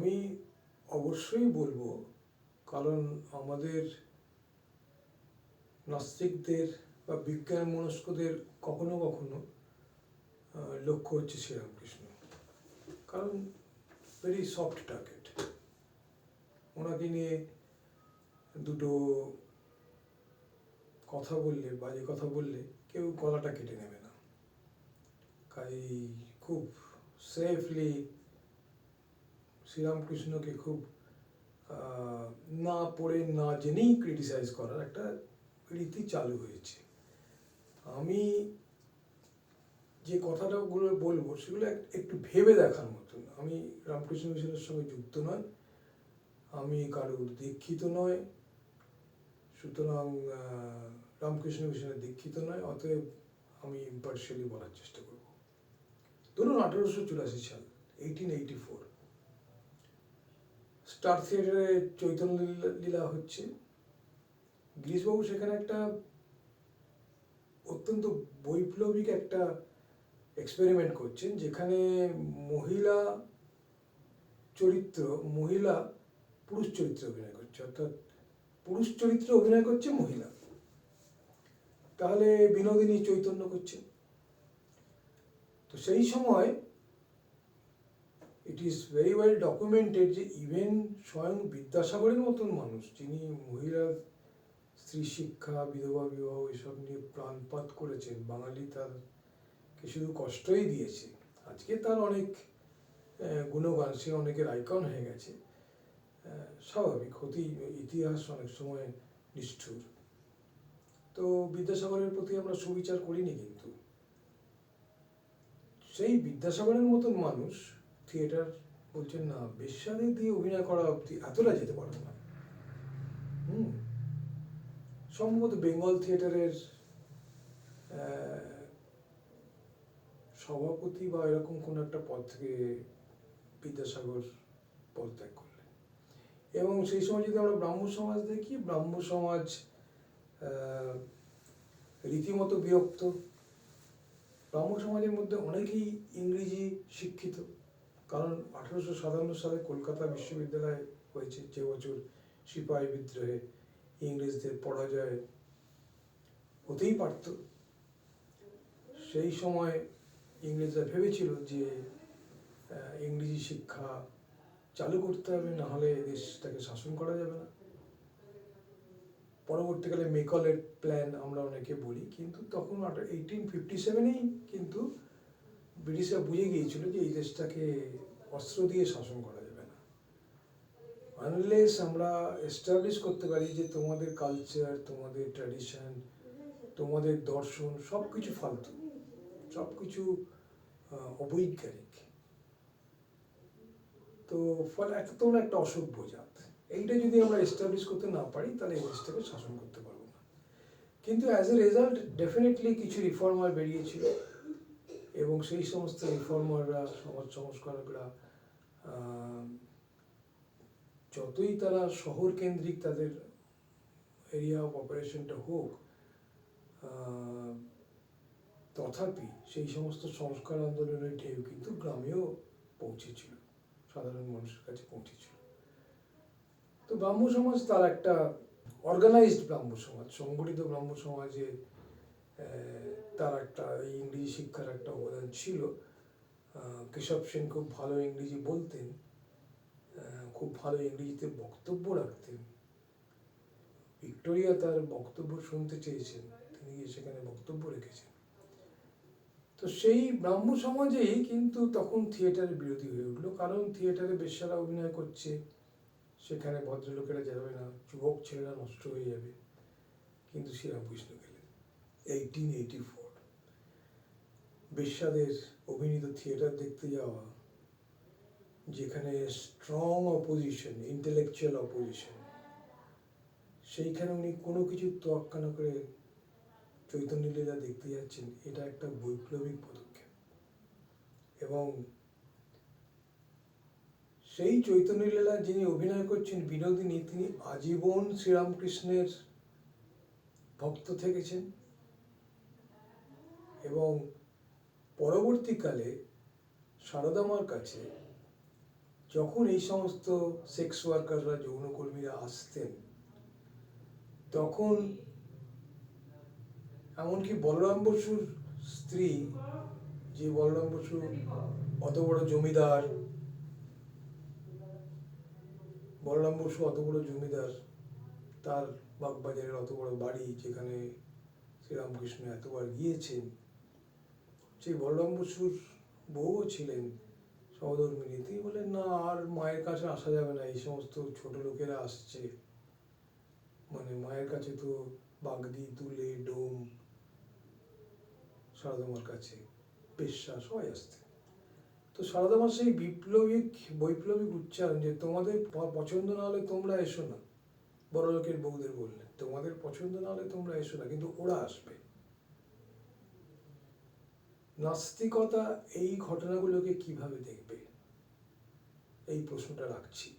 আমি অবশ্যই বলবো, কারণ আমাদের নাস্তিকদের বা বিজ্ঞান মনস্কদের কখনো কখনো লক্ষ্য হচ্ছে শ্রীরামকৃষ্ণ। কারণ ভেরি সফট টার্গেট, ওনাকে নিয়ে দুটো কথা বললে, বাজে কথা বললে কেউ গলাটা কেটে নেবে না। কাজেই খুব সেফলি শ্রীরামকৃষ্ণকে খুব না পড়ে না জেনেই ক্রিটিসাইজ করার একটা রীতি চালু হয়েছে। আমি যে কথাটাগুলো বলবো সেগুলো একটু ভেবে দেখার মতন। আমি রামকৃষ্ণ মিশনের সঙ্গে যুক্ত নয়, আমি কারোর দীক্ষিত নয়, সুতরাং রামকৃষ্ণ মিশনের দীক্ষিত নয়, অতএব আমি ইম্পার্শিয়ালি বলার চেষ্টা করব। ধরুন 1884 সাল, 1884, স্টার থিয়েটারে চৈতন্য লীলা হচ্ছে। গিরিশবাবু সেখানে একটা অত্যন্ত বৈপ্লবিক একটা এক্সপেরিমেন্ট করছেন, যেখানে মহিলা পুরুষ চরিত্রে অভিনয় করছে, অর্থাৎ পুরুষ চরিত্রে অভিনয় করছে মহিলা। তাহলে বিনোদিনী চৈতন্য করছে। তো সেই সময় it is very well documented যে ইভেন স্বয়ং বিদ্যাসাগরের মতন মানুষ, যিনি মহিলা স্ত্রী শিক্ষা, বিধবা বিবাহ এসব নিয়ে প্রাণপাত করেছেন, বাঙালি তারকে শুধু কষ্টই দিয়েছে। আজকে তার অনেক গুণগান, সে অনেকের আইকন হয়ে গেছে। স্বাভাবিক, ইতিহাস অনেক সময় নিষ্ঠুর। তো বিদ্যাসাগরের প্রতি আমরা সুবিচার করিনি, কিন্তু সেই বিদ্যাসাগরের মতন মানুষ থিয়েটার বলছেন না, বেশ্যাদের দিয়ে অভিনয় করা অব্দি এতটা যেতে পারবো না। সম্ভবত বেঙ্গল থিয়েটারের সভাপতি বা এরকম কোনো একটা পদ থেকে বিদ্যাসাগর পদত্যাগ করলেন। এবং সেই সময় যদি আমরা ব্রাহ্ম সমাজ দেখি, ব্রাহ্ম সমাজ রীতিমতো বিরক্ত। ব্রাহ্ম সমাজের মধ্যে অনেকেই ইংরেজি শিক্ষিত, কারণ 1857 সালে কলকাতা বিশ্ববিদ্যালয় হয়েছে, যে বছর সিপাহী বিদ্রোহে ইংরেজদের পরাজয় হতেই পারত। সেই সময় ইংরেজরা ভেবেছিল যে ইংরেজি শিক্ষা চালু করতে হবে, নাহলে দেশটাকে শাসন করা যাবে না। পরবর্তীকালে মেকলের প্ল্যান আমরা অনেকে বলি, কিন্তু তখন 1857-এই কিন্তু ব্রিটিশরা বুঝে গিয়েছিল যে এই দেশটাকে অস্ত্র দিয়ে শাসন করা যাবে না। আনলেস আমরা এস্টাবলিশ করতে পারি যে তোমাদের কালচার, তোমাদের ট্র্যাডিশন, তোমাদের দর্শন সব কিছু ফালতু, সব কিছু অবৈজ্ঞানিক, তো ফলে তোমরা একটা অসভ্য জাত, এইটা যদি আমরা এস্টাবলিশ করতে না পারি তাহলে এই দেশটাকে শাসন করতে পারবো না। কিন্তু অ্যাজ এ রেজাল্ট ডেফিনেটলি কিছু রিফর্মার বেরিয়েছিল, এবং সেই সমস্ত রিফর্মাররা, সমাজ সংস্কারকরা, যতই তারা শহর কেন্দ্রিক তাদের এরিয়া অফ অপারেশনটা হোক, তথাপি সেই সমস্ত সংস্কার আন্দোলনের ঢেউ কিন্তু গ্রামেও পৌঁছেছিল, সাধারণ মানুষের কাছে পৌঁছেছিল। তো ব্রাহ্ম সমাজ তার একটা অর্গানাইজড ব্রাহ্ম সমাজ, সংগঠিত ব্রাহ্ম সমাজে তার একটা এই ইংরেজি শিক্ষার একটা অবদান ছিল। কেশব সেন খুব ভালো ইংরেজি বলতেন, খুব ভালো ইংরেজিতে বক্তব্য রাখতেন। ভিক্টোরিয়া তার বক্তব্য শুনতে চেয়েছেন, তিনি গিয়ে সেখানে বক্তব্য রেখেছেন। তো সেই ব্রাহ্ম সমাজেই কিন্তু তখন থিয়েটারের বিরোধী হয়ে উঠলো, কারণ থিয়েটারে বেশ্যারা অভিনয় করছে, সেখানে ভদ্রলোকেরা যাবে না, যুবক ছেলেরা নষ্ট হয়ে যাবে। কিন্তু শ্রীরামকৃষ্ণ গেলেন 1884, বেশ্যাদের অভিনীত থিয়েটার দেখতে যাওয়া, যেখানে স্ট্রং অপোজিশন, ইন্টেলেকচুয়াল অপোজিশন, সেইখানে উনি কোনো কিছু তোয়াক্কা না করে চৈতন্য লীলা দেখতে যাচ্ছেন, এটা একটা বৈপ্লবিক পদক্ষেপ। এবং সেই চৈতন্য লীলা যিনি অভিনয় করছেন বিনোদিনী, তিনি আজীবন শ্রীরামকৃষ্ণের ভক্ত থেকেছেন, এবং পরবর্তীকালে সারদা মার কাছে যখন এই সমস্ত সেক্স ওয়ার্কাররা, যৌনকর্মীরা আসতেন, তখন এমনকি বলরাম বসুর স্ত্রী, যে বলরাম বসু অত বড় জমিদার, বলরাম বসু অত বড় জমিদার, তার বাগবাজারের অত বড় বাড়ি যেখানে শ্রীরামকৃষ্ণ এতবার গিয়েছেন, সেই বলরাম বসুর বউও ছিলেন সহধর্মিণী। তিনি বলেন, না, আর মায়ের কাছে আসা যাবে না, এই সমস্ত ছোট লোকেরা আসছে, মানে মায়ের কাছে তো বাগদি, তুলে, ডোম, সারদামার কাছে পেশা সবাই আসতেন। তো সারদামার সেই বৈপ্লবিক উচ্চারণ যে তোমাদের পছন্দ না হলে তোমরা এসো না, বড় লোকের বউদের বললেন, তোমাদের পছন্দ না হলে তোমরা এসো না, কিন্তু ওরা আসবে। নাস্তিকতা এই ঘটনাগুলোকে কিভাবে দেখবে, এই প্রশ্নটা রাখছি।